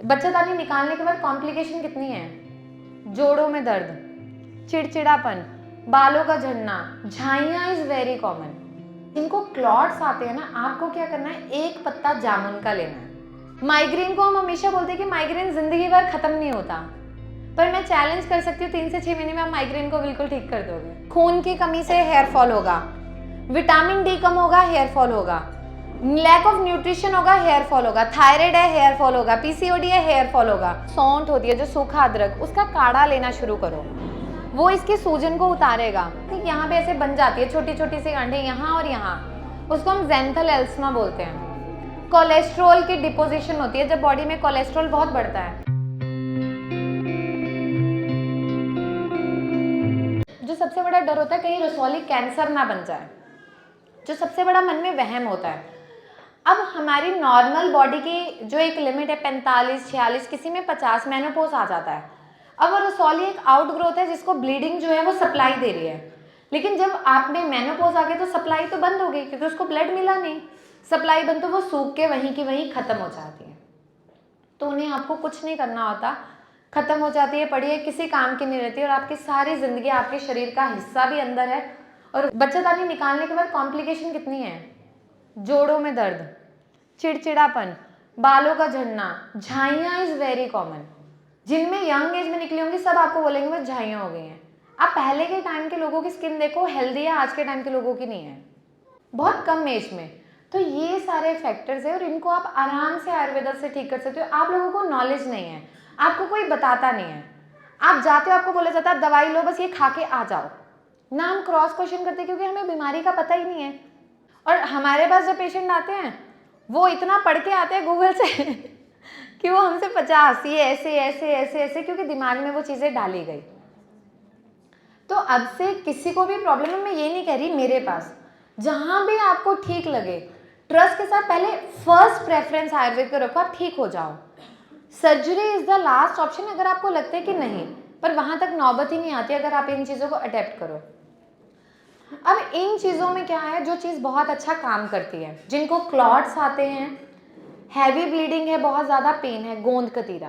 बच्चेदानी निकालने के बाद कॉम्प्लिकेशन कितनी है? जोड़ों में दर्द, चिड़चिड़ापन, बालों का झड़ना, झाइयाँ इज वेरी कॉमन। जिनको क्लॉट्स आते हैं ना, आपको क्या करना है, एक पत्ता जामुन का लेना है। माइग्रेन को हम हमेशा बोलते हैं कि माइग्रेन जिंदगी भर खत्म नहीं होता, पर मैं चैलेंज कर सकती हूँ 3 से 6 महीने में आप माइग्रेन को बिल्कुल ठीक कर दोगे। खून की कमी से हेयर फॉल होगा, विटामिन डी कम होगा, हेयर फॉल होगा, लैक ऑफ न्यूट्रिशन होगा, हेयर फॉल होगा, थायराइड है, हेयर फॉल होगा, पीसीओडी है, हेयर फॉल होगा। सौंठ होती है जो सूखा अदरक, उसका काढ़ा लेना शुरू करो, वो इसकी सूजन को उतारेगा। यहाँ पे ऐसे बन जाती है छोटी छोटी सी गांठें यहाँ और यहाँ, उसको हम ज़ेंथल एल्समा बोलते हैं। कोलेस्ट्रॉल की डिपोजिशन होती है जब बॉडी में कोलेस्ट्रॉल बहुत बढ़ता है। जो सबसे बड़ा डर होता है कहीं रसौली कैंसर ना बन जाए, जो सबसे बड़ा मन में वहम होता है। अब हमारी नॉर्मल बॉडी की जो एक लिमिट है 45-46, किसी में 50, मेनोपॉज आ जाता है। अब रसौली एक आउटग्रोथ है जिसको ब्लीडिंग जो है वो सप्लाई दे रही है, लेकिन जब आप में मेनोपॉज आ गई तो सप्लाई तो बंद हो गई क्योंकि उसको ब्लड मिला नहीं। सप्लाई बंद तो वो सूख के वहीं की वहीं खत्म हो जाती है। तो उन्हें आपको कुछ नहीं करना होता, खत्म हो जाती है, पड़ी है, किसी काम की नहीं रहती और आपकी सारी जिंदगी आपके शरीर का हिस्सा भी अंदर है। और बच्चेदानी निकालने के बाद कॉम्प्लिकेशन कितनी है? जोड़ों में दर्द, चिड़चिड़ापन, बालों का झड़ना, झाइयाँ इज वेरी कॉमन। जिनमें यंग एज में निकली होंगी सब आपको बोलेंगे बस झाइयाँ हो गई हैं। आप पहले के टाइम के लोगों की स्किन देखो, हेल्दी है, आज के टाइम के लोगों की नहीं है, बहुत कम एज में। तो ये सारे फैक्टर्स है और इनको आप आराम से आयुर्वेदा से ठीक कर सकते हो। आप लोगों को नॉलेज नहीं है, आपको कोई बताता नहीं है, आप जाते हो आपको बोला जाता है दवाई लो बस ये खा के आ जाओ ना। हम क्रॉस क्वेश्चन करते हैं क्योंकि हमें बीमारी का पता ही नहीं है। और हमारे पास जब पेशेंट आते हैं वो इतना पढ़ के आते हैं गूगल से कि वो हमसे 50 ये ऐसे ऐसे ऐसे ऐसे, क्योंकि दिमाग में वो चीज़ें डाली गई। तो अब से किसी को भी प्रॉब्लम है, मैं ये नहीं कह रही, मेरे पास जहाँ भी आपको ठीक लगे ट्रस्ट के साथ पहले फर्स्ट प्रेफरेंस आयुर्वेद को रखो, आप ठीक हो जाओ। Surgery is the last option अगर आपको लगता है कि नहीं, पर वहाँ तक नौबत ही नहीं आती अगर आप इन चीज़ों को अडेप्ट करो। अब इन चीज़ों में क्या है, जो चीज़ बहुत अच्छा काम करती है, जिनको क्लॉट्स आते हैं, हैवी ब्लीडिंग है, बहुत ज़्यादा पेन है, गोंद कतीरा।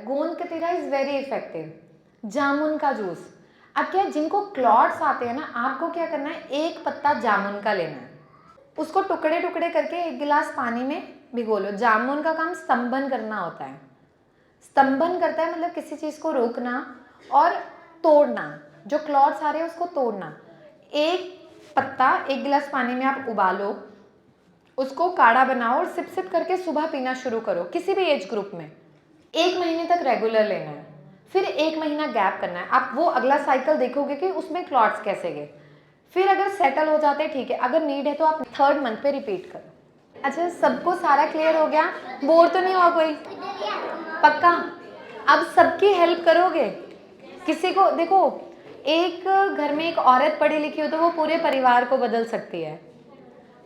गोंद कतीरा इज़ वेरी इफेक्टिव। जामुन का जूस। अब क्या है, जिनको क्लॉट्स आते हैं ना, आपको क्या करना है, एक पत्ता जामुन का लेना है, उसको टुकड़े टुकड़े करके 1 गिलास पानी में भिगो लो। जामुन का काम स्तंभन करना होता है। स्तंभन करता है मतलब किसी चीज़ को रोकना और तोड़ना, जो क्लॉट्स आ रहे हैं उसको तोड़ना। एक पत्ता 1 गिलास पानी में आप उबालो, उसको काढ़ा बनाओ और सिप सिप करके सुबह पीना शुरू करो, किसी भी एज ग्रुप में। 1 महीने तक रेगुलर लेना है, फिर 1 महीना गैप करना है। आप वो अगला साइकिल देखोगे कि उसमें क्लॉट्स कैसे गए, फिर अगर सेटल हो जाते हैं ठीक है, अगर नीड है तो आप 3rd मंथ पे रिपीट करो। अच्छा, सबको सारा क्लियर हो गया? बोर तो नहीं हुआ कोई? पक्का? अब सबकी हेल्प करोगे? किसी को देखो, एक घर में एक औरत पढ़ी लिखी हो तो वो पूरे परिवार को बदल सकती है।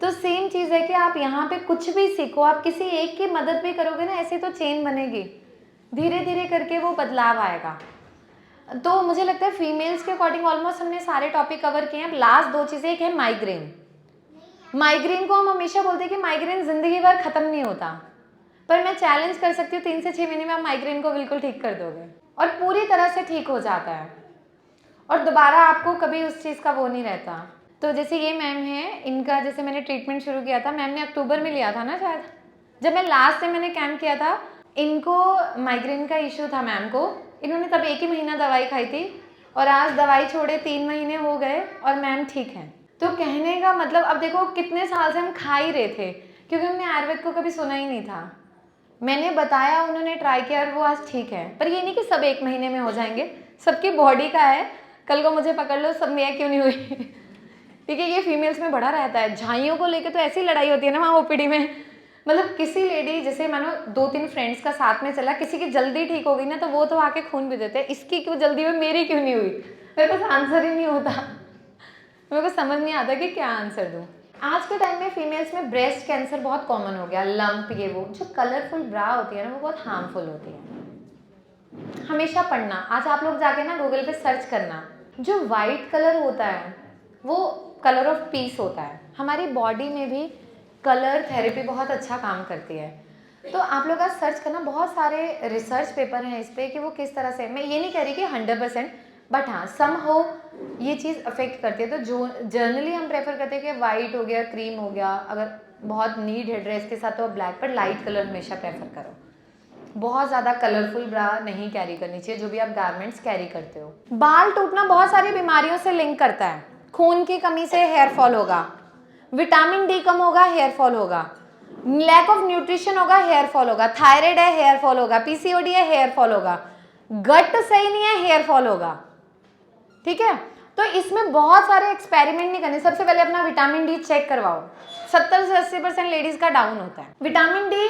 तो सेम चीज़ है कि आप यहाँ पे कुछ भी सीखो, आप किसी एक की मदद भी करोगे ना, ऐसे तो चेन बनेगी, धीरे धीरे करके वो बदलाव आएगा। तो मुझे लगता है फीमेल्स के अकॉर्डिंग ऑलमोस्ट हमने सारे टॉपिक कवर किए हैं। अब लास्ट 2 चीज़ें, एक है माइग्रेन। माइग्रेन को हम हमेशा बोलते हैं कि माइग्रेन जिंदगी भर खत्म नहीं होता, पर मैं चैलेंज कर सकती हूँ 3 से 6 महीने में आप माइग्रेन को बिल्कुल ठीक कर दोगे और पूरी तरह से ठीक हो जाता है और दोबारा आपको कभी उस चीज़ का वो नहीं रहता। तो जैसे ये मैम है, इनका जैसे मैंने ट्रीटमेंट शुरू किया था, मैम ने अक्टूबर में लिया था ना शायद, जब मैं लास्ट से मैंने कैंप किया था, इनको माइग्रेन का इशू था मैम को, इन्होंने तब 1 ही महीना दवाई खाई थी और आज दवाई छोड़े 3 महीने हो गए और मैम ठीक हैं। तो कहने का मतलब, अब देखो कितने साल से हम खा ही रहे थे क्योंकि हमने आयुर्वेद को कभी सुना ही नहीं था। मैंने बताया, उन्होंने ट्राई किया और वो आज ठीक है। पर ये नहीं कि सब 1 महीने में हो जाएंगे, सबकी बॉडी का है, कल को मुझे पकड़ लो सब मैं क्यों नहीं हुई ठीक है, ये फीमेल्स में बड़ा रहता है। झाइयों को लेकर तो ऐसी लड़ाई होती है ना वहाँ ओपीडी में, मतलब किसी लेडी जैसे मानो 2-3 फ्रेंड्स का साथ में चला, किसी की जल्दी ठीक हो गई ना तो वो तो आके खून भी देते हैं, इसकी क्यों जल्दी हुई, मेरी क्यों नहीं हुई। मेरे पास आंसर ही नहीं होता, मेरे को समझ नहीं आता कि क्या आंसर दूँ। आज के टाइम में फीमेल्स में ब्रेस्ट कैंसर बहुत कॉमन हो गया, लंप, ये वो। जो कलरफुल ब्रा होती है ना वो बहुत हार्मफुल होती है। हमेशा पढ़ना, आज आप लोग जाके ना गूगल पे सर्च करना, जो वाइट कलर होता है वो कलर ऑफ पीस होता है। हमारी बॉडी में भी कलर थेरेपी बहुत अच्छा काम करती है। तो आप लोग का सर्च करना, बहुत सारे रिसर्च पेपर हैं इस पे कि वो किस तरह से, मैं ये नहीं कह रही कि 100%, बट हाँ सम हो ये चीज़ अफेक्ट करती है। तो जो जर्नली हम प्रेफर करते हैं कि वाइट हो गया, क्रीम हो गया, अगर बहुत नीड है ड्रेस के साथ तो ब्लैक, पर लाइट कलर हमेशा प्रेफर करो। बहुत ज़्यादा कलरफुल ब्रा नहीं कैरी करनी चाहिए जो भी आप गारमेंट्स कैरी करते हो। बाल टूटना बहुत सारी बीमारियों से लिंक करता है। खून की कमी से हेयर फॉल होगा, विटामिन डी कम होगा, हेयर फॉल होगा, लैक ऑफ न्यूट्रिशन होगा, हेयर फॉल होगा, थायराइड है, हेयर फॉल होगा, पीसीओडी है, हेयर फॉल होगा, गट सही नहीं है, हेयर फॉल होगा। ठीक है, तो इसमें बहुत सारे एक्सपेरिमेंट नहीं करने। सबसे पहले अपना विटामिन डी चेक करवाओ। 70 से 80% लेडीज का डाउन होता है। विटामिन डी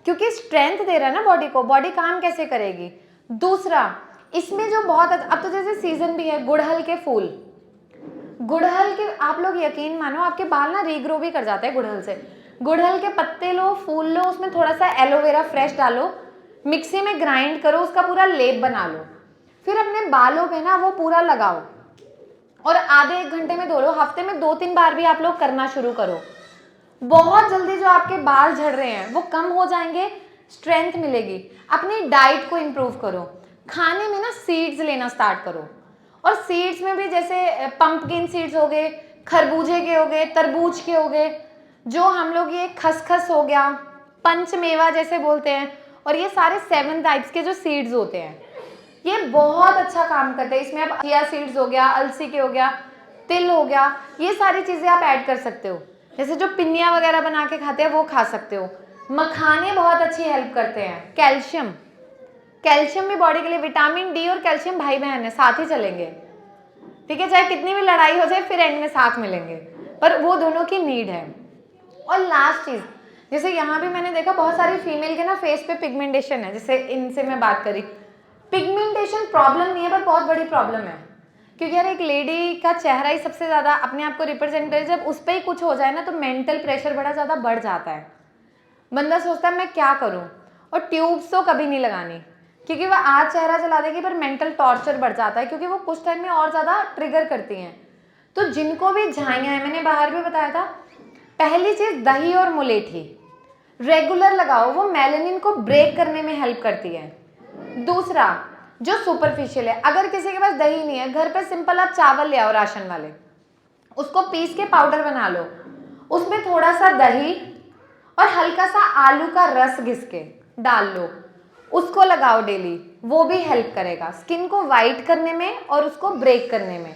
क्योंकि स्ट्रेंथ दे रहा है ना बॉडी को, बॉडी काम कैसे करेगी। दूसरा, इसमें जो बहुत अब तो जैसे सीजन भी है, गुड़हल के फूल, गुड़हल के आप लोग यकीन मानो आपके बाल ना रीग्रो भी कर जाते हैं गुड़हल से। गुड़हल के पत्ते लो, फूल लो, उसमें थोड़ा सा एलोवेरा फ्रेश डालो, मिक्सी में ग्राइंड करो, उसका पूरा लेप बना लो, फिर अपने बालों पे ना वो पूरा लगाओ और आधे 1 घंटे में धो लो। हफ्ते में 2-3 बार भी आप लोग करना शुरू करो। बहुत जल्दी जो आपके बाल झड़ रहे हैं वो कम हो जाएंगे, स्ट्रेंथ मिलेगी। अपनी डाइट को इम्प्रूव करो, खाने में ना सीड्स लेना स्टार्ट करो। और सीड्स में भी जैसे पंपकिन सीड्स हो गए, खरबूजे के हो गए, तरबूज के हो गए, जो हम लोग ये खसखस हो गया, पंचमेवा जैसे बोलते हैं, और ये सारे 7 टाइप्स के जो सीड्स होते हैं ये बहुत अच्छा काम करते हैं। इसमें आप चिया सीड्स हो गया, अलसी के हो गया, तिल हो गया, ये सारी चीज़ें आप ऐड कर सकते हो। जैसे जो पिन्नियाँ वगैरह बना के खाते हैं वो खा सकते हो। मखाने बहुत अच्छी हेल्प करते हैं। कैल्शियम, कैल्शियम भी बॉडी के लिए, विटामिन डी और कैल्शियम भाई बहन है, साथ ही चलेंगे। ठीक है, चाहे कितनी भी लड़ाई हो जाए फिर एंड में साथ मिलेंगे, पर वो दोनों की नीड है। और लास्ट चीज़, जैसे यहाँ भी मैंने देखा बहुत सारी फीमेल के ना फेस पे पिगमेंटेशन है, जैसे इनसे मैं बात करी, पिगमेंटेशन प्रॉब्लम नहीं है पर बहुत बड़ी प्रॉब्लम है। क्योंकि यार एक लेडी का चेहरा ही सबसे ज़्यादा अपने आप को रिप्रेजेंट करे, जब उस पर ही कुछ हो जाए ना तो मेंटल प्रेशर बड़ा ज़्यादा बढ़ जाता है। बंदा सोचता है मैं क्या करूँ, और ट्यूब्स तो कभी नहीं लगानी, क्योंकि वह आज चेहरा चला देगी पर मेंटल टॉर्चर बढ़ जाता है, क्योंकि वो कुछ टाइम में और ज़्यादा ट्रिगर करती हैं। तो जिनको भी झाइयाँ हैं, मैंने बाहर भी बताया था, पहली चीज़ दही और मुलेठी रेगुलर लगाओ, वो मेलानिन को ब्रेक करने में हेल्प करती है। दूसरा, जो सुपरफिशियल है, अगर किसी के पास दही नहीं है, घर पे सिंपल आप चावल ले आओ राशन वाले, उसको पीस के पाउडर बना लो, उसमें थोड़ा सा दही और हल्का सा आलू का रस घिस के डाल लो, उसको लगाओ डेली, वो भी हेल्प करेगा स्किन को वाइट करने में और उसको ब्रेक करने में।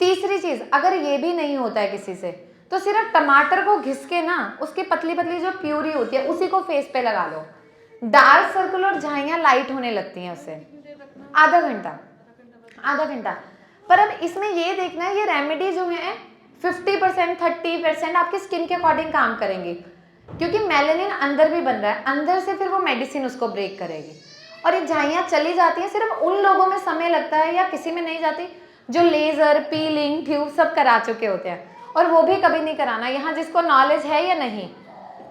तीसरी चीज़, अगर ये भी नहीं होता है किसी से, तो सिर्फ टमाटर को घिस के ना उसकी पतली पतली जो प्यूरी होती है उसी को फेस पे लगा लो। डार्क सर्कल और झाइयाँ लाइट होने लगती हैं उससे। आधा घंटा, आधा घंटा। पर अब इसमें ये देखना है, ये रेमेडी जो है 50% 30% आपकी स्किन के अकॉर्डिंग काम करेंगी, क्योंकि मेलानिन अंदर भी बन रहा है, अंदर से फिर वो मेडिसिन उसको ब्रेक करेगी। और ये झाइयाँ चली जाती हैं, सिर्फ उन लोगों में समय लगता है या किसी में नहीं जाती जो लेज़र, पीलिंग, ट्यूब सब करा चुके होते हैं, और वो भी कभी नहीं कराना। यहाँ जिसको नॉलेज है या नहीं,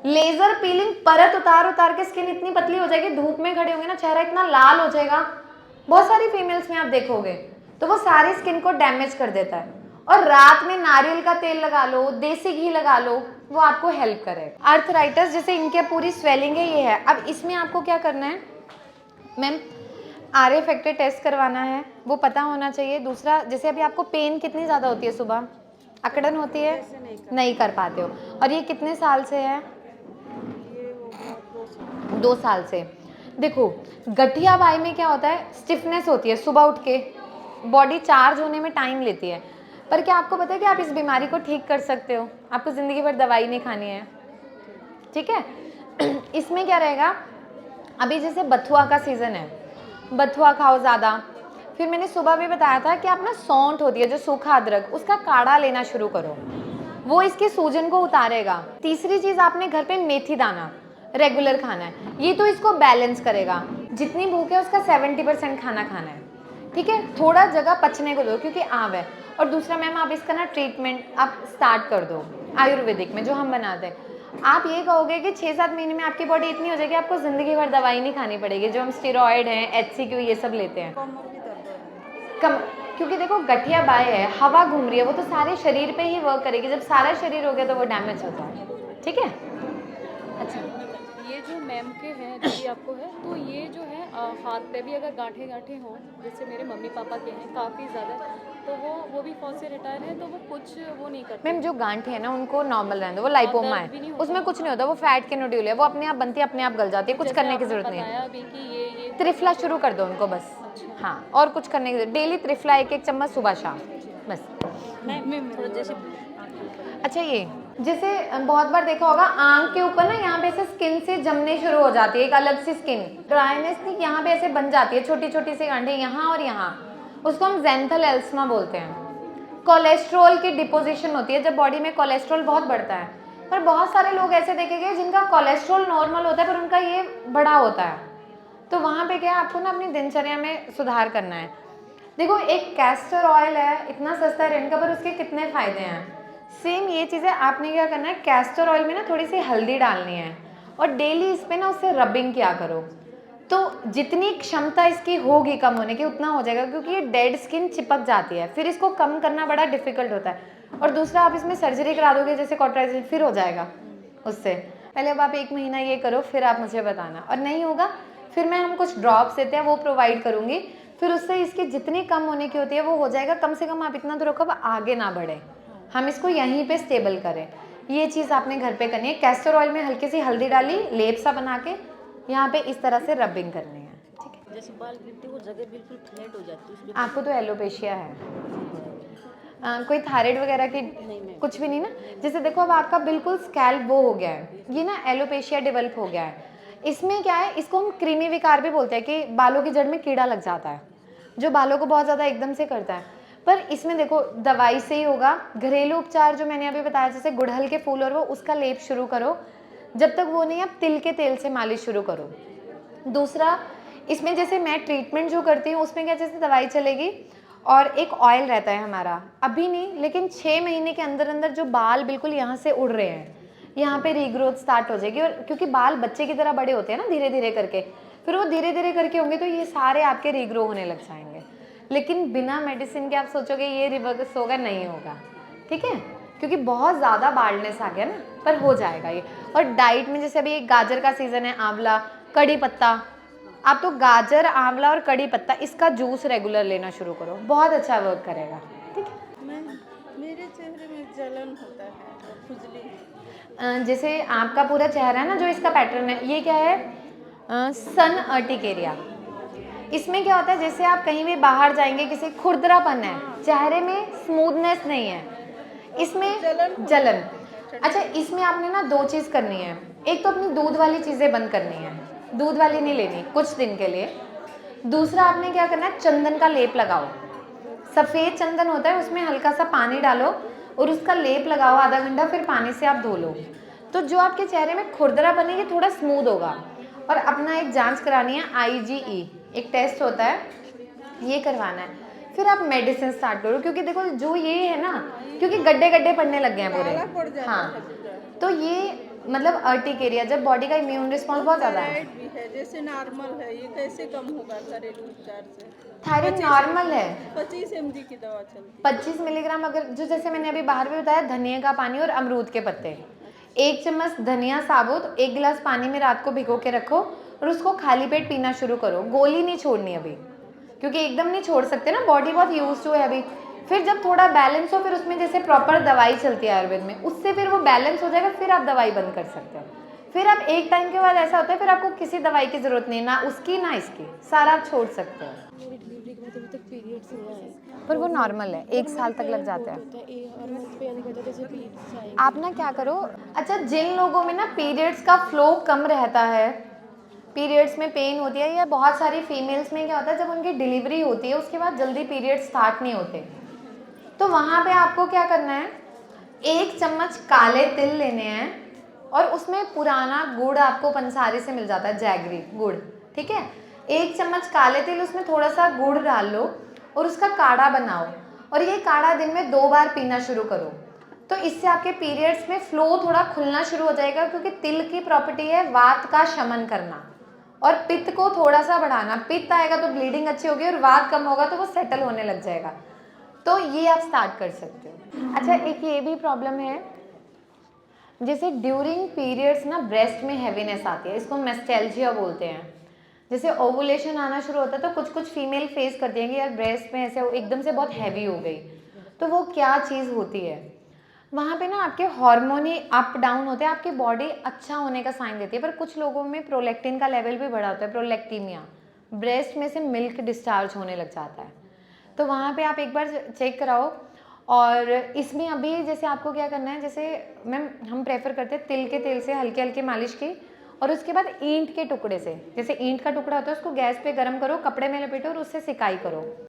लेज़र पीलिंग परत उतार उतार के स्किन इतनी पतली हो जाएगी, धूप में खड़े होंगे ना चेहरा इतना लाल हो जाएगा, बहुत सारी फीमेल्स में आप देखोगे, तो वो सारी स्किन को डैमेज कर देता है। और रात में नारियल का तेल लगा लो, देसी घी लगा लो, वो आपको हेल्प करेगा। आर्थराइटिस जैसे इनके पूरी स्वेलिंग है, ये है। अब इसमें आपको क्या करना है मैम, आरए फैक्टर टेस्ट करवाना है, वो पता होना चाहिए। दूसरा, जैसे अभी आपको पेन कितनी ज़्यादा होती है, सुबह अकड़न होती है, नहीं कर पाते हो, और ये कितने साल से है? 2 साल से। देखो गठिया बाई में क्या होता है, स्टिफनेस होती है, सुबह उठ के बॉडी चार्ज होने में टाइम लेती है। पर क्या आपको पता है कि आप इस बीमारी को ठीक कर सकते हो, आपको ज़िंदगी भर दवाई नहीं खानी है। ठीक है, इसमें क्या रहेगा, अभी जैसे बथुआ का सीज़न है, बथुआ खाओ ज़्यादा। फिर मैंने सुबह भी बताया था कि आप ना सौंठ होती है जो सूखा अदरक, उसका काढ़ा लेना शुरू करो, वो इसके सूजन को उतारेगा। तीसरी चीज़, आपने घर पे मेथी दाना रेगुलर खाना है, ये तो इसको बैलेंस करेगा। जितनी भूख है उसका 70% खाना खाना है। ठीक है, थोड़ा जगह पचने को दो क्योंकि आव है। और दूसरा मैम, आप इसका ना ट्रीटमेंट आप स्टार्ट कर दो आयुर्वेदिक में जो हम बनाते हैं। आप ये कहोगे कि 6-7 महीने में आपकी बॉडी इतनी हो जाएगी, आपको ज़िंदगी भर दवाई नहीं खानी पड़ेगी, जो हम स्टेरॉयड हैं, HCQ ये सब लेते हैं। कम, क्योंकि देखो गठिया बाय है, हवा घूम रही है, वो तो सारे शरीर पे ही वर्क करेगी, जब सारा शरीर हो गया तो वो डैमेज होता है। ठीक है, अच्छा ये जो मैम के हैं, दीदी आपको है, तो ये जो है हाथ पे भी अगर गांठे गांठे हों, जैसे मेरे मम्मी पापा के हैं काफ़ी ज़्यादा, तो वो भी फौज से रिटायर है, तो वो कुछ वो नहीं करते। मैम जो गांठें है ना उनको नॉर्मल रहने दो, वो हाँ, लाइपोमा दर्द भी नहीं है, होता उसमें कुछ नहीं होता, वो फैट के नोड्यूल है, वो अपने आप बनती है, अपने आप गल जाती है, कुछ जैसे करने की आपने जरूरत नहीं बताया है। अभी कि ये त्रिफला करने शुरू से। कर दो उनको बस। अच्छा। हाँ, और कुछ करने की डेली त्रिफला 1-1 चम्मच सुबह शाम बस। मैम थोड़ा जैसे अच्छा ये जैसे बहुत बार देखा होगा आंख के ऊपर ना यहाँ पे ऐसे स्किन से जमने शुरू हो जाती है, एक अलग सी स्किन ड्राइनेस थी, यहाँ पे ऐसे बन जाती है छोटी छोटी सी गांठें यहाँ और यहाँ, उसको हम ज़ेंथल एल्समा बोलते हैं। कोलेस्ट्रॉल की डिपोजिशन होती है जब बॉडी में कोलेस्ट्रॉल बहुत बढ़ता है, पर बहुत सारे लोग ऐसे देखे गए जिनका कोलेस्ट्रॉल नॉर्मल होता है पर उनका ये बड़ा होता है, तो वहाँ पे क्या है आपको ना अपनी दिनचर्या में सुधार करना है। देखो एक कैस्टर ऑयल है, इतना सस्ता है रेंट का, पर उसके कितने फ़ायदे हैं। सेम ये चीज़ें आपने क्या करना है, कैस्टर ऑयल में ना थोड़ी सी हल्दी डालनी है और डेली इस पर ना उससे रबिंग किया करो, तो जितनी क्षमता इसकी होगी कम होने की उतना हो जाएगा, क्योंकि ये डेड स्किन चिपक जाती है, फिर इसको कम करना बड़ा डिफिकल्ट होता है। और दूसरा आप इसमें सर्जरी करा दोगे जैसे कॉटराइजेशन, फिर हो जाएगा उससे। पहले अब आप 1 महीना ये करो, फिर आप मुझे बताना, और नहीं होगा फिर मैं हम कुछ ड्रॉप्स देते हैं वो प्रोवाइड करूँगी, फिर उससे इसकी जितनी कम होने की होती है वो हो जाएगा। कम से कम आप इतना तो रखो अब आगे ना बढ़े, हम इसको यहीं पे स्टेबल करें। ये चीज़ आपने घर पे करनी है। कैस्टर ऑयल में हल्की सी हल्दी डाली, लेप सा बना के यहाँ पे इस तरह से रबिंग करनी है, ठीक है। जैसे बाल गिरते वो जगह बिल्कुल फ्लैट हो जाती है, उसमें आपको तो एलोपेशिया है, कोई थायराइड वगैरह की नहीं मैम, कुछ भी नहीं ना। जैसे देखो अब आपका बिल्कुल स्कैल्प वो हो गया है, ये ना एलोपेशिया डेवलप हो गया है। इसमें क्या है, इसको हम क्रीमी विकार भी बोलते हैं कि बालों की जड़ में कीड़ा लग जाता है जो बालों को बहुत ज़्यादा एकदम से करता है। पर इसमें देखो दवाई से ही होगा। घरेलू उपचार जो मैंने अभी बताया, जैसे गुड़हल के फूल और वो उसका लेप शुरू करो, जब तक वो नहीं आप तिल के तेल से मालिश शुरू करो। दूसरा इसमें जैसे मैं ट्रीटमेंट जो करती हूँ उसमें क्या, जैसे दवाई चलेगी और एक ऑयल रहता है हमारा, अभी नहीं लेकिन 6 महीने के अंदर अंदर जो बाल बिल्कुल यहाँ से उड़ रहे हैं यहाँ पे रीग्रोथ स्टार्ट हो जाएगी, और क्योंकि बाल बच्चे की तरह बड़े होते हैं ना धीरे धीरे करके, फिर वो धीरे धीरे करके होंगे तो ये सारे आपके रीग्रो होने लग जाएंगे। लेकिन बिना मेडिसिन के आप सोचोगे ये रिवर्स होगा, नहीं होगा, ठीक है, क्योंकि बहुत ज़्यादा बाल्डनेस आ गया ना, पर हो जाएगा ये। और डाइट में जैसे अभी गाजर का सीज़न है, आंवला, कड़ी पत्ता, आप तो गाजर, आंवला और कड़ी पत्ता इसका जूस रेगुलर लेना शुरू करो, बहुत अच्छा वर्क करेगा, ठीक है। मेरे चेहरे में जलन होता है और खुजली। जैसे आपका पूरा चेहरा है ना, जो इसका पैटर्न है, ये क्या है, सन अर्टिकेरिया। इसमें क्या होता है, जैसे आप कहीं भी बाहर जाएंगे, किसी खुरदरापन है चेहरे में, स्मूथनेस नहीं है, इसमें जलन। अच्छा इसमें आपने ना 2 चीज़ करनी है, एक तो अपनी दूध वाली चीज़ें बंद करनी है, दूध वाली नहीं लेनी कुछ दिन के लिए। दूसरा आपने क्या करना है, चंदन का लेप लगाओ, सफ़ेद चंदन होता है, उसमें हल्का सा पानी डालो और उसका लेप लगाओ आधा घंटा, फिर पानी से आप धो लो, तो जो आपके चेहरे में खुरदरा बनेगी थोड़ा स्मूथ होगा। और अपना एक जांच करानी है, IgE एक टेस्ट होता है, ये करवाना है, फिर आप मेडिसिन स्टार्ट करो, क्योंकि देखो जो ये है ना, क्योंकि गड्ढे गड्ढे पड़ने लग गए हैं पूरे, हाँ, तो ये मतलब अर्टिकेरिया, जब बॉडी का इम्यून रिस्पॉन्स बहुत ज़्यादा है। थायराइड भी है, जैसे नॉर्मल है, ये कैसे कम होगा घरेलू उपचार से? थायराइड नॉर्मल है, 25 mg की दवा चलती है। 25 मिलीग्राम, अगर जो जैसे मैंने अभी बाहर भी बताया, धनिया का पानी और अमरूद के पत्ते, 1 चम्मच धनिया साबुत 1 गिलास पानी में रात को भिगो के रखो और उसको खाली पेट पीना शुरू करो, गोली नहीं छोड़नी अभी, क्योंकि एकदम नहीं छोड़ सकते ना, बॉडी बहुत यूज टू है अभी। फिर जब थोड़ा बैलेंस हो, फिर उसमें जैसे प्रॉपर दवाई चलती है आयुर्वेद में, उससे फिर वो बैलेंस हो जाएगा, फिर आप दवाई बंद कर सकते हो। फिर आप एक टाइम के बाद ऐसा होता है, फिर आपको किसी दवाई की जरूरत नहीं, ना उसकी ना इसकी, सारा आप छोड़ सकते हो। मेरी डिलीवरी के बाद अभी तक पीरियड्स हुआ है, पर वो नॉर्मल है, 1 साल तक लग जाता है। होता है और मंथ पे यानी जैसे पीरियड्स आए। आप ना क्या करो, अच्छा जिन लोगों में ना पीरियड्स का फ्लो कम रहता है, पीरियड्स में पेन होती है, या बहुत सारी फीमेल्स में क्या होता है जब उनकी डिलीवरी होती है उसके बाद जल्दी पीरियड स्टार्ट नहीं होते, तो वहाँ पे आपको क्या करना है, 1 चम्मच काले तिल लेने हैं और उसमें पुराना गुड़ आपको पंसारी से मिल जाता है, जैगरी गुड़, ठीक है, 1 चम्मच काले तिल, उसमें थोड़ा सा गुड़ डाल लो और उसका काढ़ा बनाओ, और ये काढ़ा दिन में 2 बार पीना शुरू करो, तो इससे आपके पीरियड्स में फ्लो थोड़ा खुलना शुरू हो जाएगा, क्योंकि तिल की प्रॉपर्टी है वात का शमन करना और पित्त को थोड़ा सा बढ़ाना। पित्त आएगा तो ब्लीडिंग अच्छी होगी और वात कम होगा तो वो सेटल होने लग जाएगा, तो ये आप स्टार्ट कर सकते हो। अच्छा एक ये भी प्रॉब्लम है, जैसे ड्यूरिंग पीरियड्स ना ब्रेस्ट में हैवीनेस आती है, इसको मेस्टेल्जिया बोलते हैं। जैसे ओवुलेशन आना शुरू होता है तो कुछ कुछ फीमेल फेस करती हैं कि यार ब्रेस्ट में ऐसे एकदम से बहुत हैवी हो गई, तो वो क्या चीज़ होती है? वहाँ पे ना आपके हार्मोन ही अप डाउन होते हैं, आपकी बॉडी अच्छा होने का साइन देती है, पर कुछ लोगों में प्रोलैक्टिन का लेवल भी बढ़ा होता है, प्रोलैक्टीमिया, ब्रेस्ट में से मिल्क डिस्चार्ज होने लग जाता है। तो वहाँ पे आप एक बार चेक कराओ। और इसमें अभी जैसे आपको क्या करना है, जैसे मैम हम प्रेफर करते हैं तिल के तेल से हल्के हल्के मालिश की, और उसके बाद ईंट के टुकड़े से, जैसे ईंट का टुकड़ा होता है उसको गैस पे गरम करो, कपड़े में लपेटो और उससे सिकाई करो।